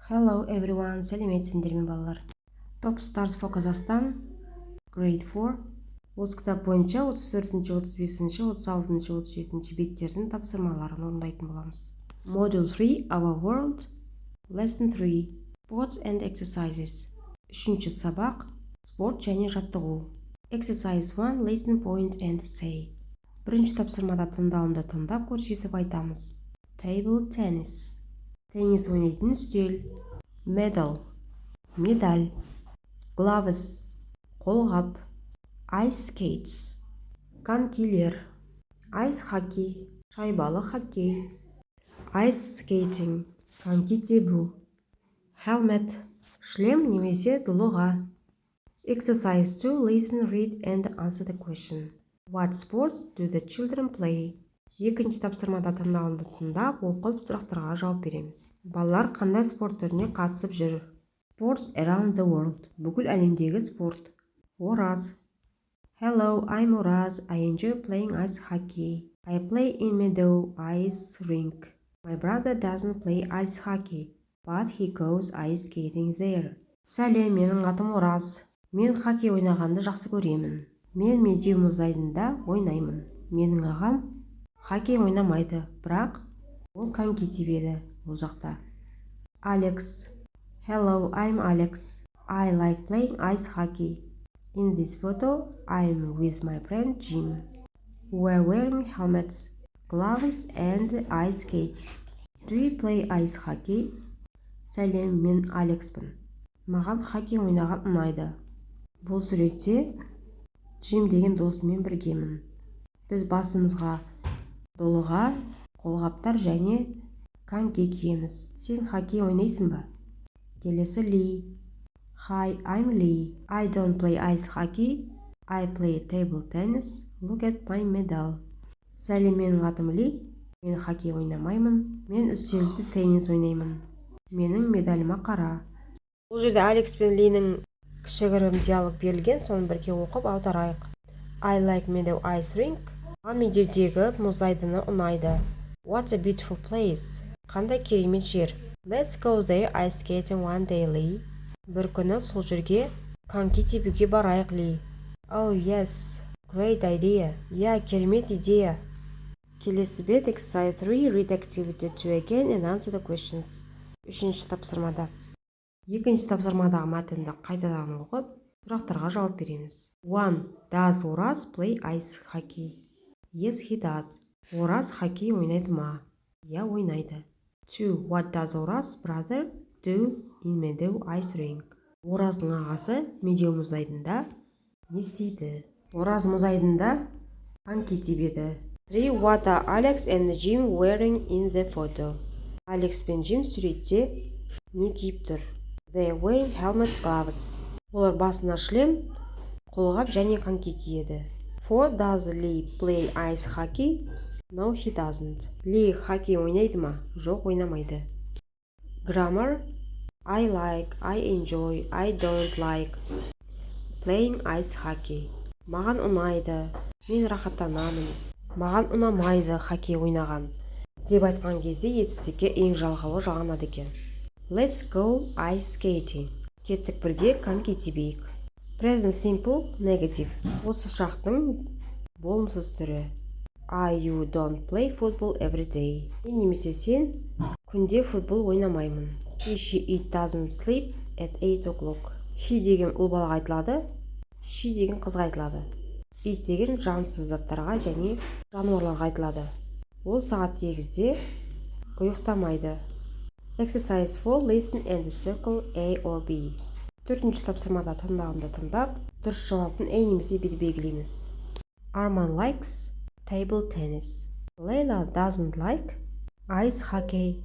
Hello everyone, сәлеметсіңдер ме балалар. Top Stars for Kazakhstan, Grade 4. Осы кітап бойынша 34-ші, 35-ші, 36-ші, 37-ші беттердің тапсырмаларын орындайтын боламыз. Module 3, Our World, Lesson 3, Sports and Exercises. Үшінші сабақ, спорт және жаттығу. Exercise 1, Listen point and say. Бірінші тапсырмада тыңдалымды тыңдап көрсетіп айтамыз. Table tennis. Теннис ойнайтын үстел. Medal, медаль. Gloves, қолғап. Ice skates, конькилер. Ice hockey, шайбалы хоккей. Ice skating, коньки тебу. Helmet, шлем немесе дулыға. Exercise 2, listen, read and answer the question. What sports do the children play? Екінші тапсырмада тыңдалымды тыңдап, оқып, сұрақтарға жауап береміз. Балалар қандай спорт түріне қатысып жүр? Sports around the world. Бүкіл әлемдегі спорт. Ораз. Hello, I'm Oraz. I enjoy playing ice hockey. I play in meadow ice rink. My brother doesn't play ice hockey, but he goes ice skating there. Сәлем, менің атым Ораз. Мен хоккей ойнағанды жақсы көремін. Мен медеу мұз айдынында ойнаймын. Менің ағам хоккей ойнамайды, бірақ ол коньки тебеді бұл жақта. Alex. Hello, I'm Alex. I like playing ice hockey. In this photo, I'm with my friend Jim. We're wearing helmets, gloves and ice skates. Do you play ice hockey? Сәлем, мен Алекспін. Маған хоккей ойнаған ұнайды. Бұл суретте Джим деген досыммен біргемін. Біз басымызға долыға, қолғаптар және коньки киеміз. Сен хоккей ойнайсың ба? Келесі Ли. Hi, I'm Lee. I don't play ice hockey. I play table tennis. Look at my medal. Сәлем, менің атым Ли. Мен хоккей ойнамаймын. Мен үстелді теннис ойнаймын. Менің медаліма қара. Бұл жерде Алекс пен Лидің кішігірім диалог берілген, соны бірге оқып аударайық. I like meadow ice rink. Медеудегі мұз айдыны ұнайды. What a beautiful place. Қандай керемет жер. Let's go there ice skating one day, Lee. Бір күні сол жерге коньки тебуге барайық, Ли. Oh yes, great idea. Yeah, керемет идея. Келесі бет exercise 3, read activity 2 again and answer the questions. Үшінші тапсырмада. Екінші тапсырмадағы мәтінді қайтадан оқып, сұрақтарға жауап береміз. 1. Does Oraz play ice hockey? Yes, he does. Oraz хоккей ойнайды ма? Я, ойнайды. 2. What does Oraz brother do in meadow ice rink? Ораздың ағасы медеу мұз айдынында не істейді? Ораз мұз айдынында коньки тебеді. 3. What are Alex and Jim wearing in the photo? Алекс пен Джим суретте не киіп тұр? They are wearing helmet, gloves. Олар басына шлем, қолғап және коньки киеді. 4. Does Lee play ice hockey? No, he doesn't. Ли хоккей ойнайды ма? Жоқ, ойнамайды. Grammar. I like, I enjoy, I don't like playing ice hockey. Маған ұнайды, мен рахаттанамын. Маған ұнамайды хоккей ойнаған. Деп айтқан кезде етістікке ең жалғауы жағынады екен. Let's go ice skating. Кеттік бірге коньки тебейік. Present simple, negative. Осы шақтың болымсыз түрі. You don't play football every day. Немесе сен күнде футбол ойнамаймын. It doesn't sleep at 8 o'clock. He деген ұл балаға айтылады. She деген қызға айтылады. It деген жансыз заттарға және жануарларға айтылады. Ол сағат 8-де ұйықтамайды. Exercise 4, listen and circle A or B. Төртінші тапсырмада тыңдалымды тыңдап, дұрыс жауабын A немесе B белгілейміз. Arman likes table tennis. Layla doesn't like ice hockey.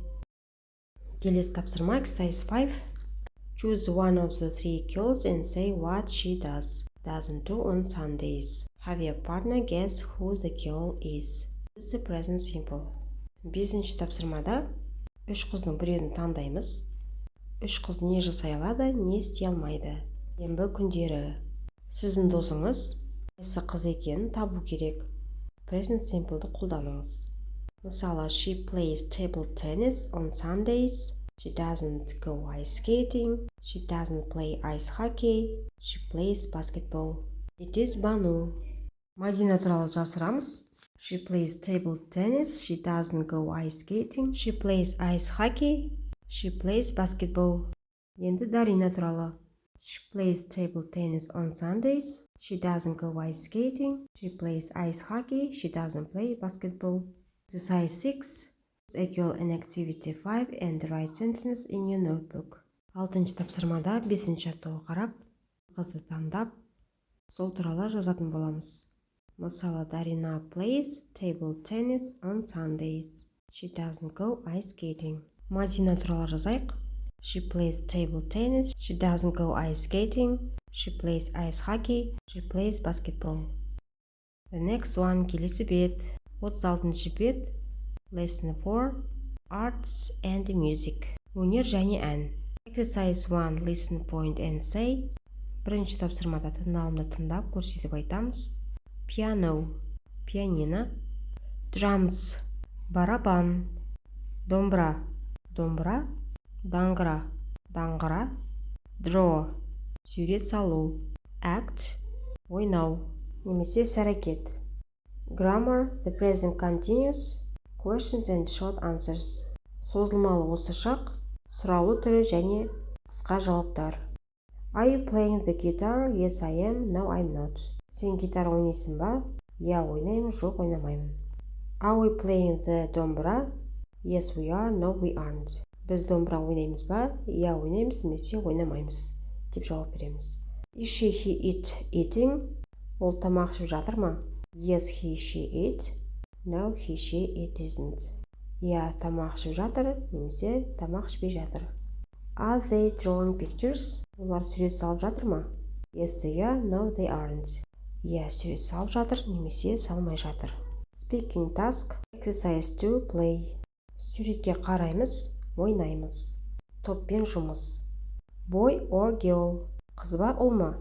Келесі тапсырма exercise 5. Choose one of the three girls and say what she doesn't do on Sundays. Have your partner guess who the girl is. Use the present simple. Бесінші тапсырмада үш қыздың біреуін таңдаймыз. Үш қыз не жасай алады, не істей алмайды. Сенбі күндері. Сіздің досыңыз қайсы қыз екенін табу керек. Present simple'ды қолданыңыз. Мысалы, she plays table tennis on Sundays. She doesn't go ice skating. She doesn't play ice hockey. She plays basketball. It is Banu. Мадина туралы жасырамыз. She plays table tennis. She doesn't go ice skating. She plays ice hockey. She plays basketball. Енді Дарина туралы. She plays table tennis on Sundays. She doesn't go ice skating. She plays ice hockey. She doesn't play basketball. Exercise 6. Equal in activity 5 and write sentence in your notebook. 6-шы тапсырмада 5-ші аттауға қарап, қызды таңдап, сол туралы жазатын боламыз. Мысалы, Дарина plays table tennis on Sundays. She doesn't go ice skating. Мадина туралы жазайық. She plays table tennis. She doesn't go ice skating. She plays ice hockey. She plays basketball. The next one, келесі бет. 36-шы бет. Lesson 4. Arts and music. Өнер және ән. Exercise 1. Listen, point and say. Бірінші тапсырмада тыңдалымды тыңдап, көрсетіп айтамыз. Piano. Пианино. Drums. Барабан. Домбыра. Домбыра. Даңғыра. Даңғыра. Draw. Сурет салу. Act. Ойнау. Немесе іс-әрекет. Grammar. The present continuous. Questions and short answers. Созылмалы осы шақ, сұраулы түрі және қысқа жауаптар. Are you playing the guitar? Yes, I am. No, I'm not. Сен гитара ойнайсың ба? Я ойнаймын, жоқ ойнамаймын. Are we playing the домбыра? Yes, we are. No, we aren't. Біз домбыра ойнаймыз ба? Я ойнаймыз, немесе ойнамаймыз деп жауап береміз. Is she, he, eating? Ол тамақ ішіп жатыр ма? Yes, he, she, eat. No, he, she, it isn't. Я тамақ ішіп жатыр, немесе тамақ ішпей жатыр. Are they drawing pictures? Олар сурет салып жатыр ма? Yes, they are. No, they aren't. Я сурет салып жатыр, немесе салмай жатыр. Speaking task. Exercise 2. Play. Суретке қараймыз, ойнаймыз. Топпен жұмыс. Boy or girl. Қыз ба, ұл ма?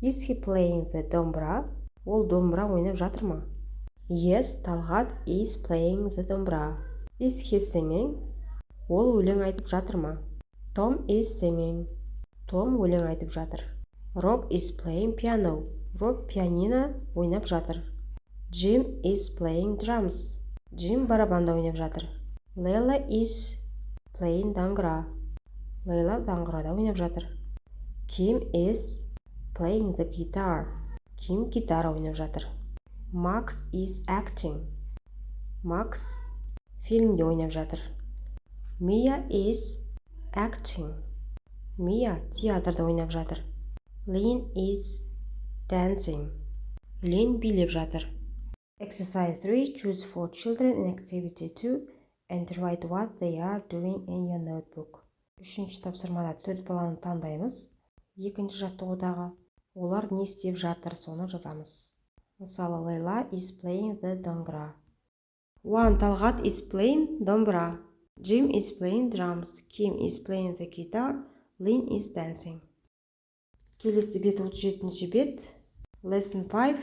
Is he playing the домбыра? Ол домбыра ойнап жатыр ма? Yes, Талғат is playing the домбыра. Is he singing? Ол өлең айтып жатыр ма? Tom is singing. Том өлең айтып жатыр. Rob is playing piano. Rob пианино ойнап жатыр. Jim is playing drums. Jim барабанда ойнап жатыр. Layla is playing даңғыра. Layla даңғырада ойнап жатыр. Kim is playing the guitar. Kim гитара ойнап жатыр. Max is acting. Max фильмде ойнап жатыр. Mia is acting. Mia театрда ойнап жатыр. Lynn is dancing. Lynn билеп жатыр. Exercise 3. Choose 4 children in activity 2 and write what they are doing in your notebook. Үшінші тапсырмада 4 баланы таңдаймыз. Екінші жаттығудағы олар не істеп жатыр, соны жазамыз. Мысалы, Layla is playing the домбыра. 1. Талғат is playing домбыра. Jim is playing drums. Kim is playing the guitar. Lynn is dancing. Келесі бет 37-ші бет. Lesson 5.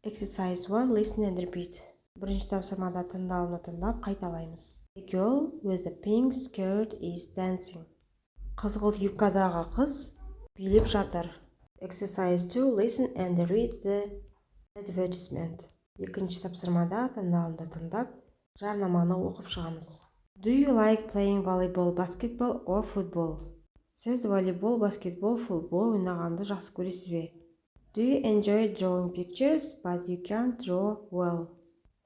Exercise 1. Listen and repeat. Бірінші тапсырмада тыңдалымды тыңдап қайталаймыз. A girl with a pink skirt is dancing. Қызғылт юбкадағы қыз билеп жатыр. Exercise 2. Listen and read the advertisement. Екінші тапсырмада тыңдалымды тыңдап, жарнаманы оқып шығамыз. Do you like playing volleyball, basketball or football? Сіз волейбол, баскетбол, футбол ойнағанды жақсы көресіз бе? Do you enjoy drawing pictures, but you can't draw well?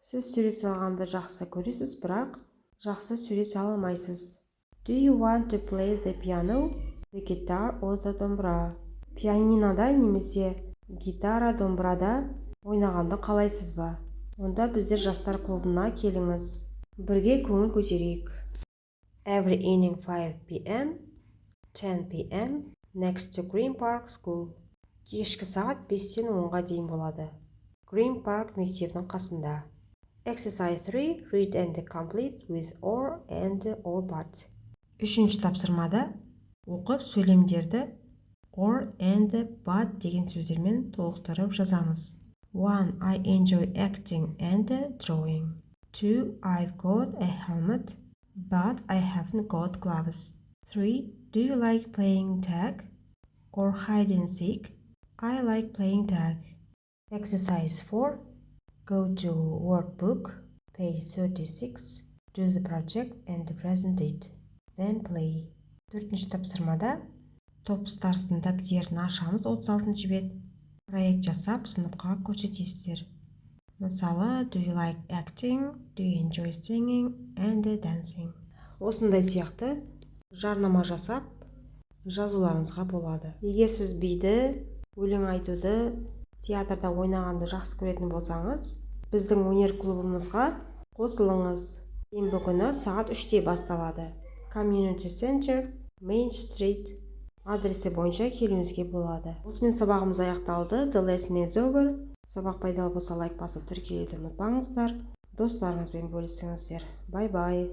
Сіз сурет салғанды жақсы көресіз, бірақ жақсы сурет сала алмайсыз. Do you want to play the piano, the guitar or the домбыра? Пианинода немесе гитара, домбырада ойнағанды қалайсыз ба? Онда біздер жастар клубына келіңіз. Бірге көңіл көтерейік. Every evening 5 p.m. 10 p.m. next to Green Park School. Кешкі сағат 5-тен 10-ға дейін болады. Green Park мектебінің қасында. Exercise 3. Read and complete with or and or but. Үшінші тапсырмада оқып сөйлемдерді or and but деген сөздермен толықтырып жазамыз. 1. I enjoy acting and drawing. 2. I've got a helmet, but I haven't got gloves. 3. Do you like playing tag or hide and seek? I like playing tag. Exercise 4. Go to workbook, page 36. Do the project and present it. Then play. 4-ші тапсырмада топ старстың дәптерін ашамыз. 36-ші бет. Проект жасап сыныпқа көрсетесіздер. Мысалы, do you like acting, do you enjoy singing and dancing? Осындай сияқты жарнама жасап жазуларыңызға болады. Егер сіз биді, өлең айтуды, театрда ойнағанды жақсы көретін болсаңыз, біздің өнер клубымызға қосылыңыз. Сенбі күні сағат 3-те басталады. Community Center, Main Street адресі бойынша келуіңізге болады. Осымен сабағымыз аяқталды. The lesson is over. Сабақ пайдалы болса лайк басып тіркелуді ұмытпаңыздар. Достарыңызбен бөлісіңіздер. Бай-бай.